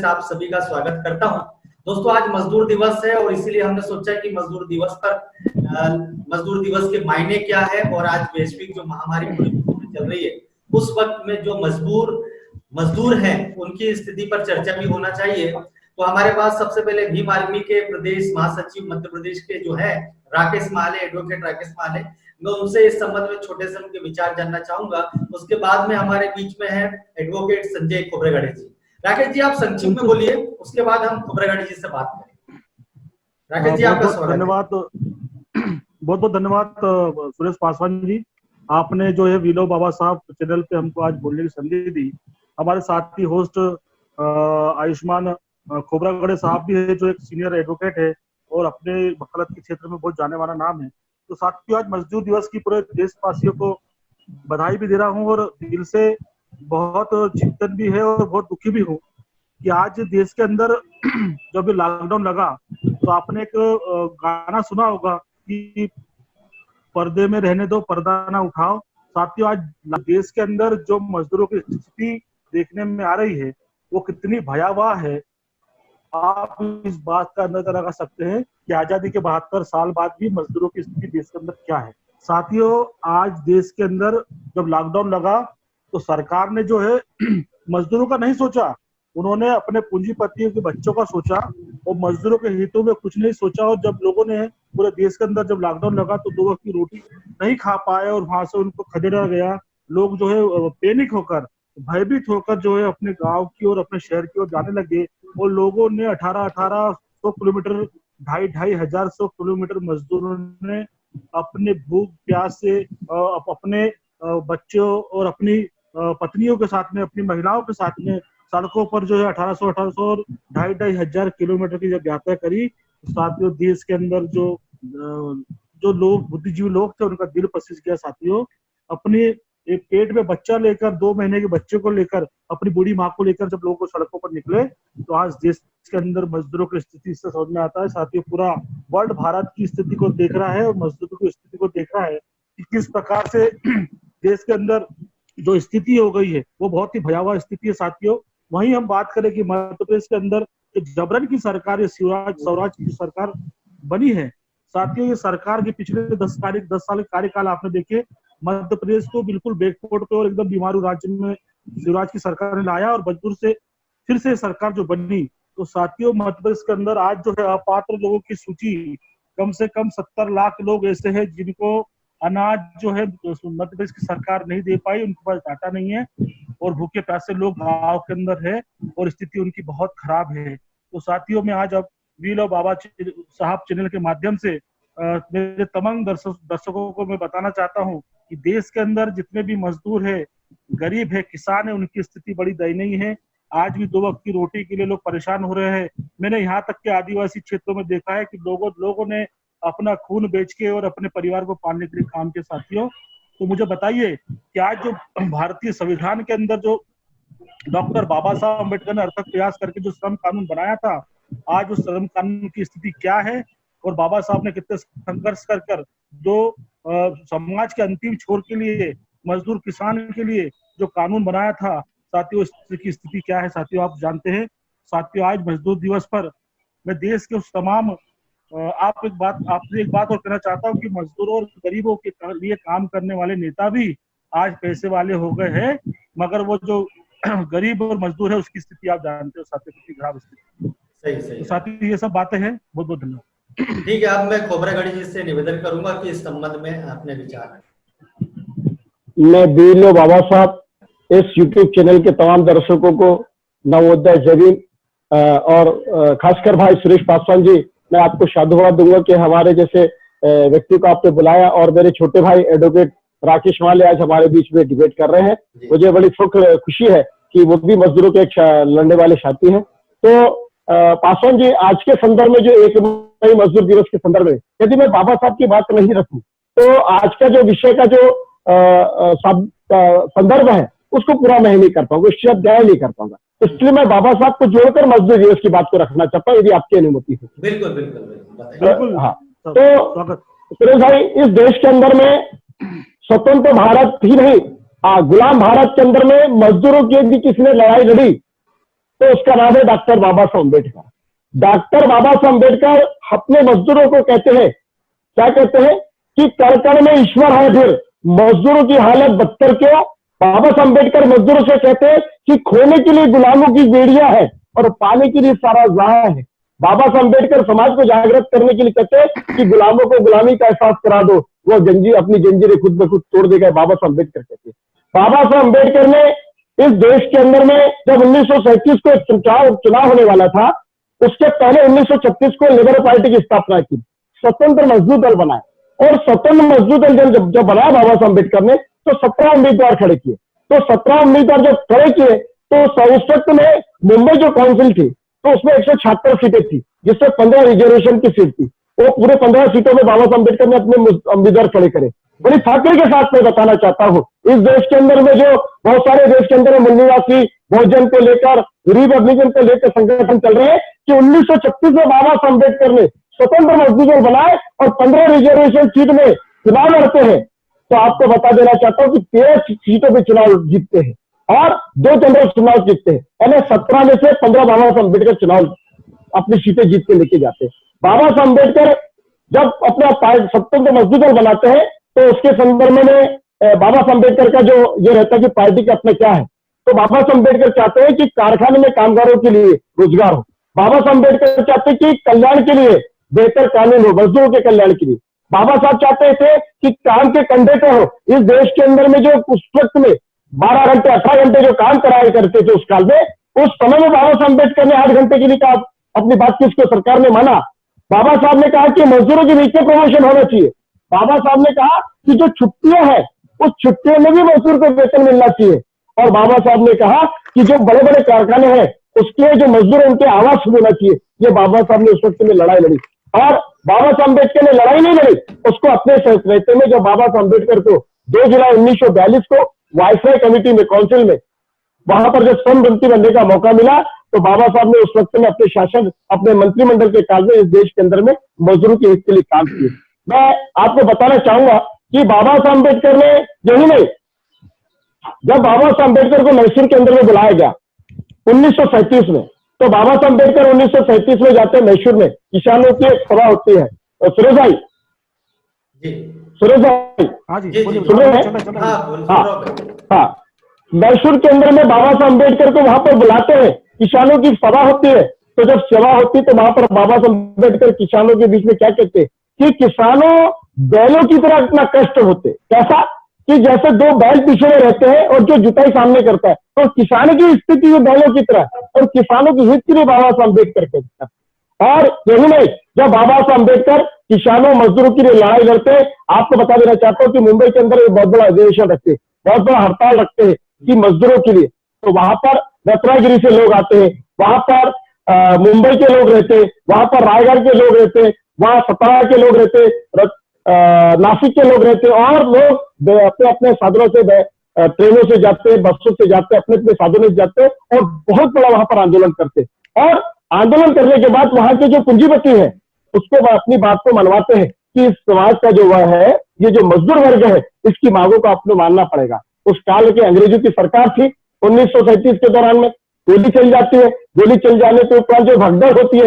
से आप सभी का स्वागत करता हूं। दोस्तों, आज मजदूर दिवस है और इसीलिए हमने सोचा कि मजदूर दिवस पर मजदूर दिवस के मायने क्या है और आज वैश्विक जो महामारी पूरे विश्व में चल रही है उस वक्त में जो मजदूर हैं उनकी स्थिति पर चर्चा भी होना चाहिए। तो हमारे पास सबसे पहले भीम आर्मी के प्रदेश महासचिव मध्य प्रदेश के जो है राकेश माले, एडवोकेट राकेश माले, मैं उनसे इस संबंध में छोटे से उनके विचार जानना चाहूंगा। उसके बाद में हमारे बीच में है एडवोकेट संजय खोब्रेगढ़े जी। राकेश जी, आप संक्षिप्त में बोलिए, उसके बाद हम खोब्रेगढ़े जी से बात करें। राकेश जी, आपका स्वागत है। धन्यवाद, बहुत बहुत धन्यवाद सुरेश पासवान जी। आपने जो है वीलो बाबा साहब चैनल पे हमको आज बोलने की संधि दी। हमारे साथी होस्ट आयुष्मान खोब्रेगढ़े साहब भी है, जो एक सीनियर एडवोकेट है और अपने वकालत के क्षेत्र में बहुत जाने वाला नाम है। तो साथियों, आज मजदूर दिवस की पूरे देशवासियों को बधाई भी दे रहा हूँ और दिल से बहुत चिंतन भी है और बहुत दुखी भी हूँ कि आज देश के अंदर जब लॉकडाउन लगा तो आपने एक गाना सुना होगा कि पर्दे में रहने दो, पर्दा ना उठाओ। साथियों, आज देश के अंदर जो मजदूरों की स्थिति देखने में आ रही है वो कितनी भयावह है, आप इस बात का अंदाजा लगा सकते हैं कि आजादी के 72 साल बाद भी मजदूरों की स्थिति देश के अंदर क्या है। साथियों, आज देश के अंदर जब लॉकडाउन लगा तो सरकार ने जो है मजदूरों का नहीं सोचा, उन्होंने अपने पूंजीपतियों के बच्चों का सोचा और मजदूरों के हितों में कुछ नहीं सोचा। और जब लोगों ने पूरे देश के अंदर जब लॉकडाउन लगा तो 2 वक्त की रोटी नहीं खा पाए और वहां से उनको खदेड़ा गया। लोग जो है पैनिक होकर, भयभीत होकर जो है अपने गांव की और अपने शहर की ओर जाने लगे और लोगों ने 1800 किलोमीटर, 2500 किलोमीटर मजदूरों ने अपने भूख प्यास से अपने बच्चों और अपनी पत्नियों के साथ में, अपनी महिलाओं के साथ में सड़कों पर जो है 1800 और 2500 किलोमीटर की जब यात्रा करी। साथियों, देश के अंदर जो लोग, बुद्धिजीवी लोग थे, उनका दिल पसीज गया। साथियों, अपने एक पेट में बच्चा लेकर, 2 महीने के बच्चे को लेकर, अपनी बूढ़ी माँ को लेकर जब लोग सड़कों पर निकले तो आज देश के अंदर मजदूरों की स्थिति इससे समझ में आता है। साथियों, पूरा वर्ल्ड भारत की स्थिति को देख रहा है और मजदूरों की स्थिति को देख रहा है कि किस प्रकार से देश के अंदर जो स्थिति हो गई है वो बहुत ही भयावह स्थिति है। साथियों, वहीं हम बात करें कि मध्य प्रदेश के अंदर जबरन की सरकार, ये स्वराज की सरकार बनी है। साथियों, ये सरकार के पिछले 10 साल के कार्यकाल आपने देखे, मध्य प्रदेश को बिल्कुल बैकफुट पे और एकदम बीमारू राज्य में शिवराज की सरकार ने लाया और मजदूर से फिर से सरकार जो बनी। तो साथियों, मध्य प्रदेश के अंदर आज जो है अपात्र लोगों की सूची कम से कम 70 लाख लोग ऐसे हैं जिनको अनाज जो है मध्य प्रदेश की सरकार नहीं दे पाई, उनके पास डाटा नहीं है और भूखे प्यासे लोग गाँव के अंदर है और स्थिति उनकी बहुत खराब है। तो साथियों, मैं आज अब वीलो बाबा साहब चैनल के माध्यम से मेरे तमाम दर्शकों को मैं बताना चाहता हूँ कि देश के अंदर जितने भी मजदूर है, गरीब है, किसान है, उनकी स्थिति बड़ी दयनीय है। आज भी 2 वक्त की रोटी के लिए लोग परेशान हो रहे हैं। मैंने यहाँ तक के आदिवासी क्षेत्रों में देखा है कि लोगों ने अपना खून बेच के और अपने परिवार को पालने के लिए काम किया। साथियों, तो मुझे बताइए कि आज जो भारतीय संविधान के अंदर जो डॉक्टर बाबा साहब अम्बेडकर ने अर्थक प्रयास करके जो श्रम कानून बनाया था, आज उस श्रम कानून की स्थिति क्या है और बाबा साहब ने कितने संघर्ष कर जो समाज के अंतिम छोर के लिए, मजदूर किसान के लिए जो कानून बनाया था, साथियों इसकी स्थिति क्या है, साथियों आप जानते हैं। साथियों, आज मजदूर दिवस पर मैं देश के उस तमाम आपसे एक बात और कहना चाहता हूँ कि मजदूरों और गरीबों के लिए काम करने वाले नेता भी आज पैसे वाले हो गए हैं, मगर वो जो गरीब और मजदूर है उसकी स्थिति आप जानते हो साथियों, कितनी खराब स्थिति। सही। तो साथियों, ये सब बातें हैं। बहुत बहुत धन्यवाद। ठीक है, अब मैं खोब्रेगढ़े जी से निवेदन करूंगा कि इस संबंध में अपने विचार। मैं वीलो बाबा साहब इस यूट्यूब चैनल के तमाम दर्शकों को नवोदय जबीन और खासकर भाई सुरेश पासवान जी, मैं आपको साधुवाद दूंगा कि हमारे जैसे व्यक्ति को आपने बुलाया और मेरे छोटे भाई एडवोकेट राकेश माले आज हमारे बीच में डिबेट कर रहे हैं। मुझे बड़ी खुशी है कि वो भी मजदूरों के एक लड़ने वाले साथी हैं। तो पासवान जी, आज के संदर्भ में जो 1 मई मजदूर दिवस के संदर्भ में यदि मैं बाबा साहब की बात नहीं रखूं तो आज का जो विषय का जो संदर्भ है उसको पूरा मैं नहीं कर पाऊंगा, उससे अध्याय नहीं कर पाऊंगा। इसलिए मैं बाबा साहब को जोड़कर मजदूर दिवस की बात को रखना चाहता हूँ, यदि आपकी अनुमति हो। बिल्कुल। हाँ, तो सुरेश भाई, इस देश के अंदर में स्वतंत्र भारत ही नहीं, गुलाम भारत के अंदर में मजदूरों की यदि किसी ने लड़ाई लड़ी तो उसका नाम है डॉक्टर बाबा साहब अम्बेडकर। डॉक्टर बाबा साहब अम्बेडकर अपने मजदूरों को कहते हैं, क्या कहते हैं कि कण-कण में ईश्वर है, फिर मजदूरों की हालत बदतर क्यों। बाबा साहब अम्बेडकर मजदूरों से कहते हैं कि खोने के लिए गुलामों की बेड़ियां है और पाने के लिए सारा जहां है। बाबा साहब अम्बेडकर समाज को जागृत करने के लिए कहते हैं कि गुलामों को गुलामी का एहसास करा दो, वो जंजीर अपनी जंजीरें खुद ब खुद तोड़ देगा। बाबा साहब अम्बेडकर कहते हैं। बाबा साहब अम्बेडकर ने इस देश के अंदर में जब 1937 को चुनाव होने वाला था, उसके पहले 1936 को लिबरल पार्टी की स्थापना की, स्वतंत्र मजदूर दल बनाए, और स्वतंत्र मजदूर दल जब बनाया बाबा साहब अम्बेडकर ने, तो 17 उम्मीदवार खड़े किए। तो 17 उम्मीदवार जब खड़े किए तो उस वक्त में मुंबई जो काउंसिल थी, तो उसमें 176 सीटें थी, जिससे 15 रिजर्वेशन की सीट थी। वो पूरे 15 सीटों में बाबा साहब अम्बेडकर ने अपने उम्मीदवार खड़े करे। बड़ी फाखर के साथ मैं बताना चाहता हूँ, इस देश के अंदर में जो बहुत सारे देश के अंदर में निवासी बहुजन को लेकर, रिपब्लिकन को लेकर संगठन चल रहे हैं कि 1936 में बाबा साहब अम्बेडकर ने स्वतंत्र मजदूर बनाए और 15 रिजर्वेशन सीट में चुनाव लड़ते हैं। तो आपको बता देना चाहता हूं कि 13 सीटों पे चुनाव जीतते हैं और 2 जनरल चुनाव जीतते हैं, यानी 17 में से 15 बाबा साहब अम्बेडकर चुनाव अपनी सीटें जीत के लेके जाते हैं। बाबा साहब अम्बेडकर जब अपना स्वतंत्र मजदूर दल बनाते हैं, तो उसके संदर्भ में बाबा साहब अम्बेडकर का जो ये रहता है कि पार्टी का अपना क्या है, तो बाबा साहब अम्बेडकर चाहते हैं कि कारखाने में कामगारों के लिए रोजगार हो। बाबा साहब अम्बेडकर चाहते हैं कि कल्याण के लिए बेहतर कानून हो, मजदूरों के कल्याण के लिए। बाबा साहब चाहते थे कि काम के कंधे पे हो। इस देश के अंदर में जो उस वक्त में 12 घंटे 18 घंटे जो काम कराया करते थे उस काल में, उस समय में बाबा साहब अम्बेडकर ने 8 घंटे के लिए कहा, अपनी बात की उसको सरकार ने माना। बाबा साहब ने कहा कि मजदूरों के नीचे प्रमोशन होना चाहिए। बाबा साहब ने कहा कि जो छुट्टियां हैं उस छुट्टियों में भी मजदूर को वेतन मिलना चाहिए। और बाबा साहब ने कहा कि जो बड़े बड़े कारखाने हैं उसके जो मजदूर है उनके आवास होना चाहिए। ये बाबा साहब ने उस वक्त में लड़ाई लड़ी, और बाबा साहब अम्बेडकर ने लड़ाई नहीं लड़ी, उसको अपने रहते में जब बाबा साहब अम्बेडकर को 2 जुलाई 1942 को वाइसराय कमेटी में, काउंसिल में, वहां पर जब संमति बनने का मौका मिला, तो बाबा साहब ने उस वक्त में अपने शासन, अपने मंत्रिमंडल के काल में इस देश के अंदर में मजदूरों के हित के लिए काम किए। मैं आपको बताना चाहूंगा कि बाबा साहब अम्बेडकर ने यही नहीं, जब बाबा साहब अम्बेडकर को मैसूर के अंदर में बुलाया गया 1937 में, तो बाबा साहब अम्बेडकर 1937 में जाते हैं मैसूर में, किसानों की एक सभा होती है। और सुरेश भाई, हाँ जी, सुन रहे हैं? हाँ, मैसूर के अंदर में बाबा साहब अम्बेडकर को वहां पर बुलाते हैं, किसानों की सभा होती है। तो जब सभा होती है तो वहां पर बाबा साहब अम्बेडकर किसानों के बीच में क्या कहते हैं कि किसानों बैलों की तरह इतना कष्ट होते, कैसा कि जैसे 2 बैल पीछे रहते हैं और जो जुताई सामने करता है, तो किसानों की स्थिति है बैलों की तरह, और किसानों की हित के लिए बाबा साहब अम्बेडकर कहते हैं। और यही नहीं, जब बाबा साहब अम्बेडकर किसानों मजदूरों के लिए लड़ाई लड़ते हैं, आपको बता देना चाहता हूँ कि मुंबई के अंदर एक बहुत बड़ा अधिवेशन रखते हैं, बहुत बड़ा हड़ताल रखते हैं कि मजदूरों के लिए। तो वहां पर रत्नागिरी से लोग आते हैं, वहां पर मुंबई के लोग रहते हैं, वहां पर रायगढ़ के लोग रहते हैं, वहां सतारा के लोग रहते हैं, नासिक के लोग रहते हैं, और लोग अपने अपने साधनों से, ट्रेनों से जाते हैं, बसों से जाते हैं, अपने अपने साधनों से जाते हैं और बहुत बड़ा वहां पर आंदोलन करते हैं। और आंदोलन करने के बाद वहां के जो पूंजीपति है उसको अपनी बात को मनवाते हैं कि इस समाज का जो वह है, ये जो मजदूर वर्ग है, इसकी मांगों को आपको मानना पड़ेगा। उस काल की अंग्रेजों की सरकार थी, 1937 के दौरान में गोली चल जाती है, गोली चल जाने के ऊपर जो भगदड़ होती है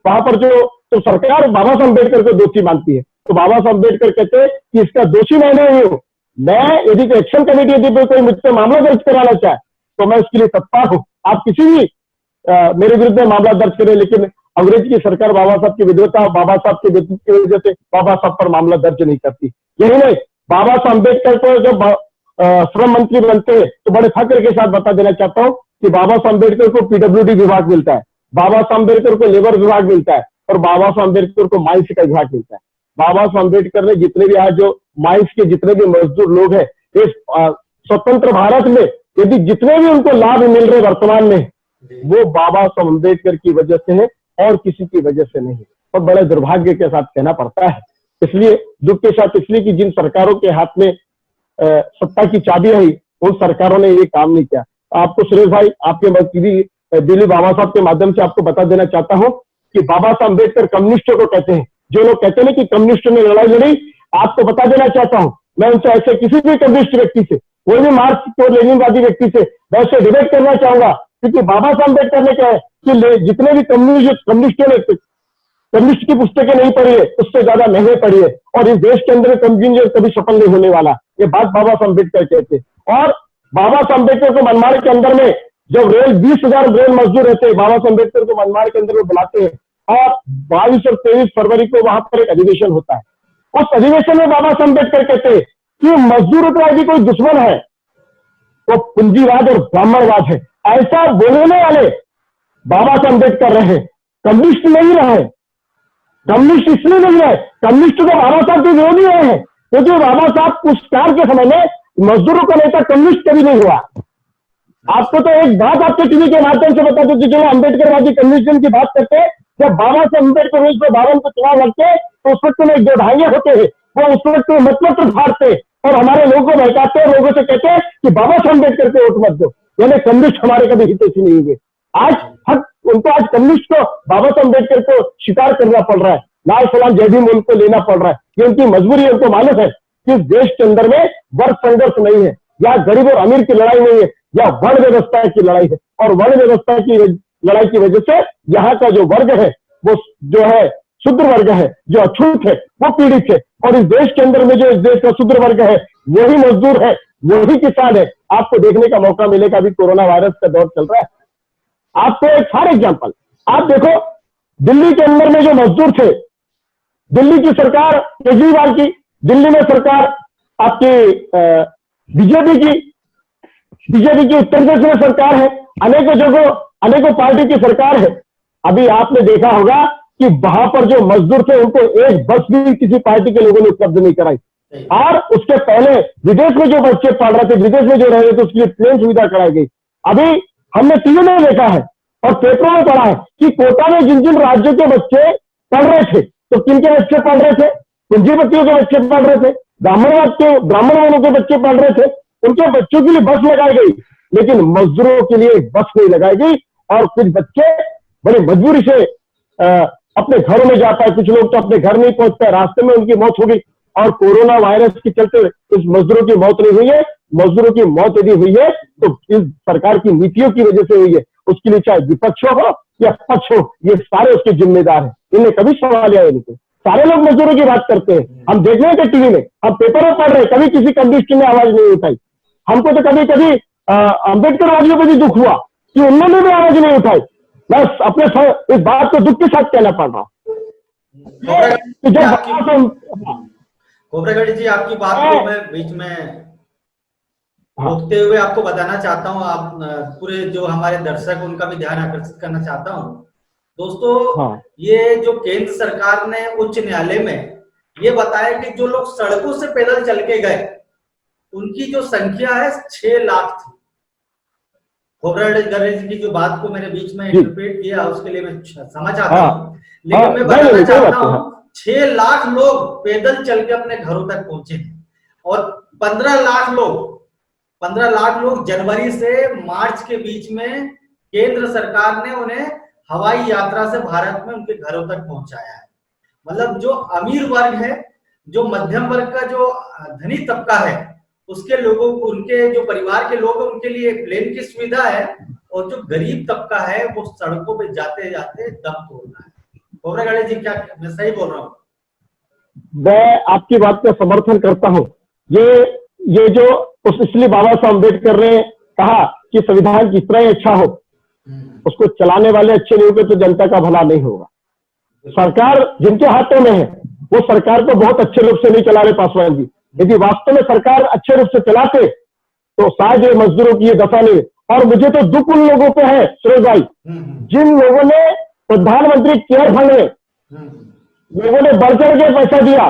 वहां पर, जो तो सरकार बाबा साहब अम्बेडकर को दोषी मानती है। तो बाबा साहब अम्बेडकर कहते हैं कि इसका दोषी मैं नहीं हूं, मैं यदि एक्शन कमेटी यदि कोई मुझसे मामला दर्ज कराना चाहे तो मैं उसके लिए तत्पर हूं। आप किसी भी मेरे विरुद्ध में मामला दर्ज करें, लेकिन अंग्रेज की सरकार बाबा साहब की विद्वता, बाबा साहब के व्यक्तित्व की वजह से बाबा साहब पर मामला दर्ज नहीं करती। यही नहीं, बाबा साहब अम्बेडकर को जब श्रम मंत्री बनते हैं तो बड़े फख्र के साथ बता देना चाहता हूं कि बाबा साहब अम्बेडकर को पीडब्ल्यूडी विभाग मिलता है, बाबा साहब अम्बेडकर को लेबर विभाग मिलता है, और बाबा साहब अम्बेडकर को माइंस का विभाग मिलता है। बाबा साहब अम्बेडकर ने जितने भी आज जो माइंस के जितने भी मजदूर लोग हैं इस स्वतंत्र भारत में, यदि जितने भी उनको लाभ मिल रहे वर्तमान में, वो बाबा साहब अम्बेडकर की वजह से है और किसी की वजह से नहीं। और बड़े दुर्भाग्य के साथ कहना पड़ता है, इसलिए दुख के साथ, इसलिए कि जिन सरकारों के हाथ में सत्ता की चाबी रही, उन सरकारों ने ये काम नहीं किया। आपको सुरेश भाई, आपके दिल्ली बाबा साहब के माध्यम से आपको बता देना चाहता हूं कि बाबा साहब अम्बेडकर कम्युनिस्टों को कहते हैं। जो लोग कहते हैं कि कम्युनिस्टों ने लड़ाई लड़ी, आपको बता देना चाहता हूं, मैं उनसे ऐसे किसी भी कम्युनिस्ट व्यक्ति से, कोई भी मार्क्स को लेनिनवादी व्यक्ति से मैं उससे डिबेट करना चाहूंगा क्योंकि बाबा साहब अम्बेडकर ने कहा है कि जितने भी कम्युनिस्टों ने कम्युनिस्ट की पुस्तकें नहीं पढ़ी है उससे ज्यादा महंगे पढ़ी है, और इस देश के अंदर कम्युनिज्म कभी सफल नहीं होने वाला। ये बात बाबा साहब अम्बेडकर कहते। और बाबा साहब अम्बेडकर को मनमाड़ के अंदर में जब 20,000 रेल मजदूर रहते हैं, बाबा साहब अम्बेडकर को मनमाड़ के अंदर में बुलाते हैं और 22 और 23 फरवरी को वहां पर एक अधिवेशन होता है। उस अधिवेशन में बाबा साहब अम्बेडकर कहते हैं कि मजदूरों का यदि कोई दुश्मन है तो पूंजीवाद और ब्राह्मणवाद है। ऐसा बोलने वाले बाबा साहब अम्बेडकर रहे, कम्युनिस्ट नहीं रहे। कम्युनिस्ट इसलिए नहीं रहे, कम्युनिस्ट तो बाबा साहब के विरोधी रहे हैं, क्योंकि बाबा साहब उस काल के समय में मजदूरों का नेता कम्युनिस्ट कभी नहीं हुआ। आपको तो एक बात आपके टीवी के माध्यम से बता दो कि जो अम्बेडकरवादी कम्युनिज्म की बात करते हैं, जब बाबा साहब अम्बेडकर 1952 को चुनाव लड़ते तो उस वक्त में जो ढाइये होते हैं वो उस वक्त मतलब तो फाड़ते और हमारे लोगों को बहकाते हैं, लोगों से कहते हैं कि बाबा साहब अम्बेडकर को वोट मत दो, यानी कम्युनिस्ट हमारे कभी हितैषी नहीं हुए। आज उनको आज कम्युनिस्ट को बाबा साहब अम्बेडकर को स्वीकार करना पड़ रहा है, लाल सलाम जय भीम उनको लेना पड़ रहा है। ये उनकी मजबूरी है, उनको मालूम है कि इस देश के अंदर में वर्ग संघर्ष नहीं है, या गरीब और अमीर की लड़ाई नहीं है, या वर्ण व्यवस्था की लड़ाई है। और वर्ण व्यवस्था की लड़ाई की वजह से यहाँ का जो वर्ग है वो जो है शुद्ध वर्ग है, जो अछूत है, वो पीड़ित है। और इस देश के अंदर में जो इस देश का शुद्ध वर्ग है वही मजदूर है, वही किसान है। आपको देखने का मौका मिलेगा, अभी कोरोना वायरस का दौर चल रहा है। आपको एक फॉर एग्जाम्पल आप देखो, दिल्ली के अंदर में जो मजदूर थे, दिल्ली की सरकार केजरीवाल की, दिल्ली में सरकार आपकी बीजेपी की उत्तर प्रदेश में सरकार है, अनेकों जगहों अनेकों पार्टी की सरकार है। अभी आपने देखा होगा कि वहां पर जो मजदूर थे उनको एक बस भी किसी पार्टी के लोगों ने उपलब्ध नहीं कराई। और उसके पहले विदेश में जो बच्चे पढ़ रहे थे, विदेश में जो रह रहे थे, उसके लिए प्लेन सुविधा कराई गई। अभी हमने टीवी में देखा है और पेपरों में पढ़ा है कि कोटा में जिन जिन राज्यों के बच्चे पढ़ रहे थे, तो किनके बच्चे पढ़ रहे थे? पूंजीपतियों के बच्चे पढ़ रहे थे, ब्राह्मण वर्गों के बच्चे पढ़ रहे थे। उनके बच्चों के लिए बस लगाई गई, लेकिन मजदूरों के लिए बस नहीं लगाई गई। और कुछ बच्चे बड़ी मजबूरी से अपने घरों में जा पाए, कुछ लोग तो अपने घर नहीं पहुंच पाए, रास्ते में उनकी मौत हो गई। और कोरोना वायरस के चलते इस मजदूरों की मौत नहीं हुई है। मजदूरों की मौत यदि हुई है तो इस सरकार की नीतियों की वजह से हुई है। उसके लिए चाहे विपक्ष हो या पक्ष हो, ये सारे उसके जिम्मेदार हैं। इन्हें कभी सवाल आया नहीं। सारे लोग मजदूरों की बात करते हैं, हम देख रहे थे टीवी में, हम पेपर में पढ़ रहे, कभी किसी कम्युनिस्ट ने आवाज नहीं उठाई। हमको तो कभी कभी अम्बेडकर वादियों पर भी दुख हुआ कि उन्होंने भी आवाज नहीं उठाई। बस अपने इस बात को दुख के साथ कहना पड़ रहा। खोबरागढ़ जी, आपकी बात को मैं बीच में रोकते हुए आपको बताना चाहता हूँ, आप पूरे जो हमारे दर्शक उनका भी ध्यान आकर्षित करना चाहता हूँ। दोस्तों, ये जो केंद्र सरकार ने उच्च न्यायालय में ये बताया कि जो लोग सड़कों से पैदल चल के गए उनकी जो संख्या है 6 लाख थी। खोबरागढ़ जी की जो बात को मैंने बीच में इंटरप्रेट किया, उसके लिए मैं क्षमा चाहता हूँ, लेकिन मैं बताना चाहता हूँ 6 लाख लोग पैदल चल के अपने घरों तक पहुंचे और 15 लाख लोग जनवरी से मार्च के बीच में केंद्र सरकार ने उन्हें हवाई यात्रा से भारत में उनके घरों तक पहुंचाया है। मतलब जो अमीर वर्ग है, जो मध्यम वर्ग का जो धनी तबका है, उसके लोगों को, उनके जो परिवार के लोग हैं, उनके लिए प्लेन की सुविधा है, और जो गरीब तबका है वो सड़कों पे जाते जाते दम तोड़ रहा है। खोबरागढ़ जी, क्या मैं सही बोल रहा हूँ? मैं आपकी बात का समर्थन करता हूँ। ये जो इसलिए बाबा साहब अम्बेडकर ने कहा कि संविधान कितना ही अच्छा हो, उसको चलाने वाले अच्छे नहीं होंगे तो जनता का भला नहीं होगा। सरकार जिनके हाथों में है वो सरकार को बहुत अच्छे रूप से नहीं चला रहे पासवान जी। यदि वास्तव में सरकार अच्छे रूप से चलाते तो शायद ये मजदूरों की ये दशा नहीं। और मुझे तो दुख उन लोगों पे है सुरेश भाई, जिन लोगों ने प्रधानमंत्री केयर फंड में लोगों ने बढ़ चढ़ के पैसा दिया,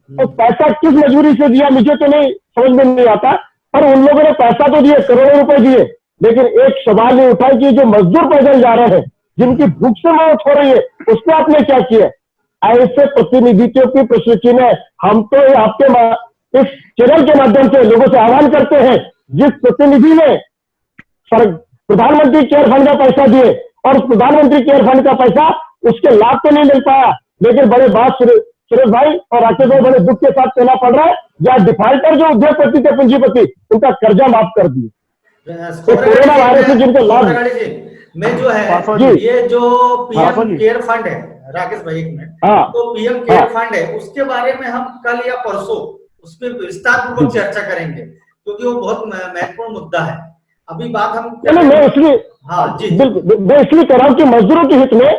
तो पैसा किस मजबूरी से दिया मुझे तो नहीं समझ में नहीं आता, पर उन लोगों ने पैसा तो दिए, करोड़ों रुपए दिए, लेकिन एक सवाल ये उठा कि जो मजदूर पैदल जा रहे हैं, जिनकी भूख से मौत हो रही है, उसमें आपने क्या किया? ऐसे प्रतिनिधित्व की प्रस्तुति में हम तो आपके इस चैनल के माध्यम से लोगों से आह्वान करते हैं, जिस प्रतिनिधि ने प्रधानमंत्री केयर फंड का पैसा दिए और उस प्रधानमंत्री केयर फंड का पैसा उसके लाभ तो नहीं मिल पाया, लेकिन बड़े बात सुरेश भाई और राकेश भाई बड़े दुख के साथ कहना पड़ रहा है, या डिफॉल्टर जो उद्योगपति थे, पूंजीपति, उनका कर्जा माफ कर दिए। कोरोना वायरस से जिनको लाभ में जो है जी ये जो पीएम केयर फंड है, राकेश भाई एक मिनट, हाँ तो पीएम केयर फंड है उसके बारे में हम कल या परसों उस पर विस्तार पूर्वक चर्चा करेंगे, क्योंकि वो बहुत महत्वपूर्ण मुद्दा है। अभी बात हम चलो मैं इसलिए हाँ जी बिल्कुल मैं इसलिए कह रहा हूँ कि मजदूरों के हित में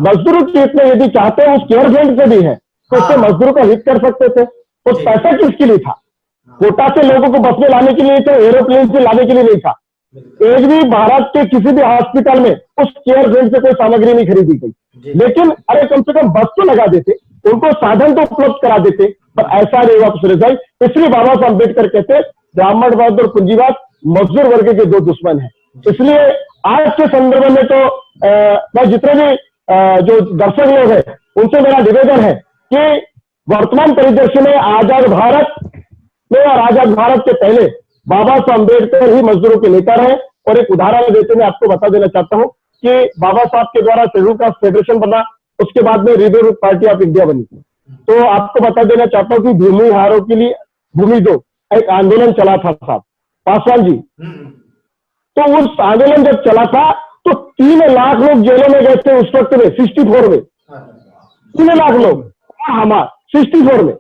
मजदूरों के हित में यदि चाहते हैं उस केयर फंड से भी है तो इससे मजदूरों का हित कर सकते थे। उस पैसा किसके लिए था? कोटा से लोगों को बस में लाने के लिए, तो एरोप्लेन से लाने के लिए नहीं था। एक भी भारत के किसी भी हॉस्पिटल में उस केयर फंड से कोई सामग्री नहीं खरीदी गई, लेकिन अरे कम से कम बस तो लगा देते, उनको साधन तो उपलब्ध करा देते, पर ऐसा नहीं हुआ सुरेश भाई। इसलिए बाबा साहब अम्बेडकर कहते ब्राह्मणवाद और पूंजीवाद मजदूर वर्ग के दो दुश्मन है। इसलिए आज के संदर्भ में तो मैं जितने भी जो दर्शक लोग हैं उनसे मेरा निवेदन है कि वर्तमान परिदृश्य में आजाद भारत में और आजाद भारत के पहले बाबा साहब अम्बेडकर ही मजदूरों के नेता रहे। और एक उदाहरण देते मैं आपको बता देना चाहता हूं कि बाबा साहब के द्वारा शेड्यूल कास्ट फेडरेशन बना, उसके बाद में रिजर्व पार्टी ऑफ इंडिया बनी। तो आपको बता देना चाहता हूं कि भूमिहारों के लिए भूमि दो एक आंदोलन चला था साहब पासवान जी। तो उस आंदोलन जब चला था तो 3 लाख लोग जेलों में गए थे उस वक्त में, 64 में 3 लाख लोग, हमारा 64 में।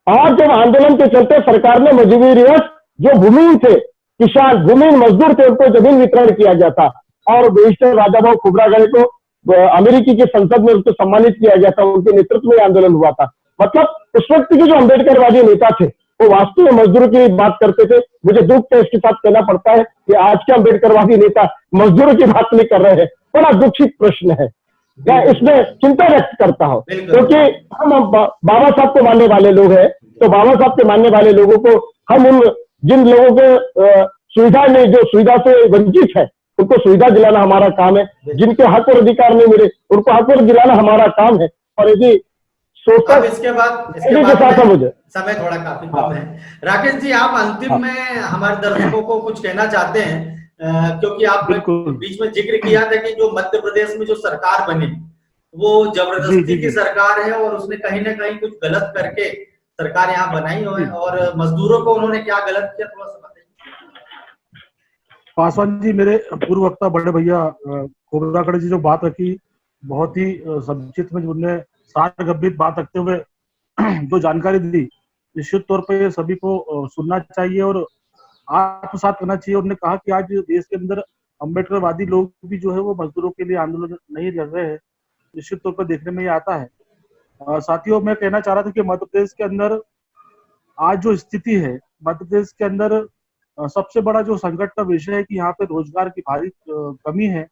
और जब आंदोलन के चलते सरकार ने मजबूरीवश जो भूमिहीन थे, किसान भूमिहीन मजदूर थे, उनको जमीन वितरण किया गया था। और बैरिस्टर राजाभाऊ खोब्रागड़े को अमेरिकी की संसद में उसको सम्मानित किया गया था, उनके नेतृत्व में आंदोलन हुआ था। मतलब उस वक्त के जो अम्बेडकरवादी नेता थे वो वास्तव में मजदूरों की बात करते थे। मुझे दुख के इसके साथ कहना पड़ता है कि आज के अम्बेडकरवादी नेता मजदूरों की बात नहीं कर रहे हैं। बड़ा दुखित प्रश्न है, मैं इसमें चिंता व्यक्त करता हूं, क्योंकि हम बाबा साहब को मानने वाले लोग हैं। तो बाबा साहब के मानने वाले लोगों को हम उन जिन लोगों को सुविधा में जो सुविधा से वंचित है उनको सुविधा दिलाना हमारा काम है, जिनके हक और अधिकार नहीं मिले उनको हक और दिलाना हमारा काम है। और यदि अब इसके बाद मुझे समय थोड़ा काफी कम है। राकेश जी आप अंतिम में हमारे दर्शकों को कुछ कहना चाहते हैं, क्योंकि आप बीच में जिक्र किया था कि जो मध्य प्रदेश में जो सरकार बनी वो जबरदस्ती की सरकार है और उसने कहीं ना कहीं कुछ गलत करके सरकार यहाँ बनाई है, और मजदूरों को उन्होंने क्या गलत किया थोड़ा सा बताइए। पासवान जी, मेरे पूर्व वक्ता बड़े भैया खोब्रागड़े जी जो बात रखी बहुत ही संक्षिप्त में उन्होंने सार गंभीर बात रखते हुए जो जानकारी दी, निश्चित तौर पे सभी को सुनना चाहिए और आत्मसात करना चाहिए। उन्होंने कहा कि आज देश के अंदर अम्बेडकरवादी लोग भी जो है वो मजदूरों के लिए आंदोलन नहीं कर रहे हैं, निश्चित तौर पर देखने में ये आता है। साथियों, मैं कहना चाह रहा था कि मध्य प्रदेश के अंदर आज जो स्थिति है, मध्य प्रदेश के अंदर सबसे बड़ा जो संकट का विषय है कि यहाँ पे रोजगार की भारी कमी है।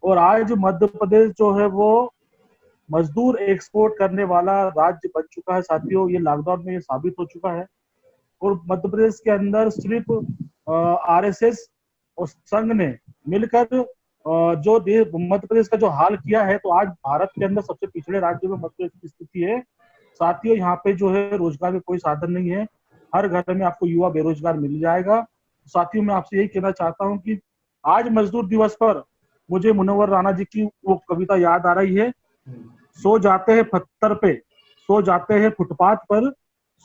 और आज मध्य प्रदेश जो है वो मजदूर एक्सपोर्ट करने वाला राज्य बन चुका है। साथियों, ये लॉकडाउन में ये साबित हो चुका है। और मध्य प्रदेश के अंदर सिर्फ आरएसएस और संघ ने मिलकर जो मध्य प्रदेश का जो हाल किया है, तो आज भारत के अंदर सबसे पिछड़े राज्य में मध्य प्रदेश की स्थिति है। साथियों, यहाँ पे जो है रोजगार का कोई साधन नहीं है, हर घर में आपको युवा बेरोजगार मिल जाएगा। साथियों, मैं आपसे यही कहना चाहता हूँ कि आज मजदूर दिवस पर मुझे मुनव्वर राणा जी की वो कविता याद आ रही है, सो जाते हैं पत्थर पे, सो जाते हैं फुटपाथ पर,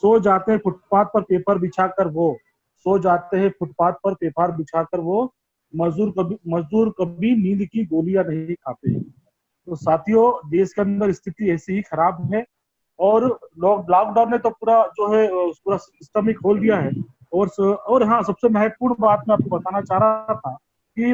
सो जाते हैं फुटपाथ पर पेपर बिछाकर वो, सो जाते हैं फुटपाथ पर पेपर बिछाकर वो, मजदूर कभी नींद की गोलियां नहीं खाते। तो साथियों, देश के अंदर स्थिति ऐसी ही खराब है और लॉकडाउन ने तो पूरा जो है पूरा सिस्टम ही खोल दिया है। और हाँ, सबसे महत्वपूर्ण बात मैं आपको बताना चाह रहा था कि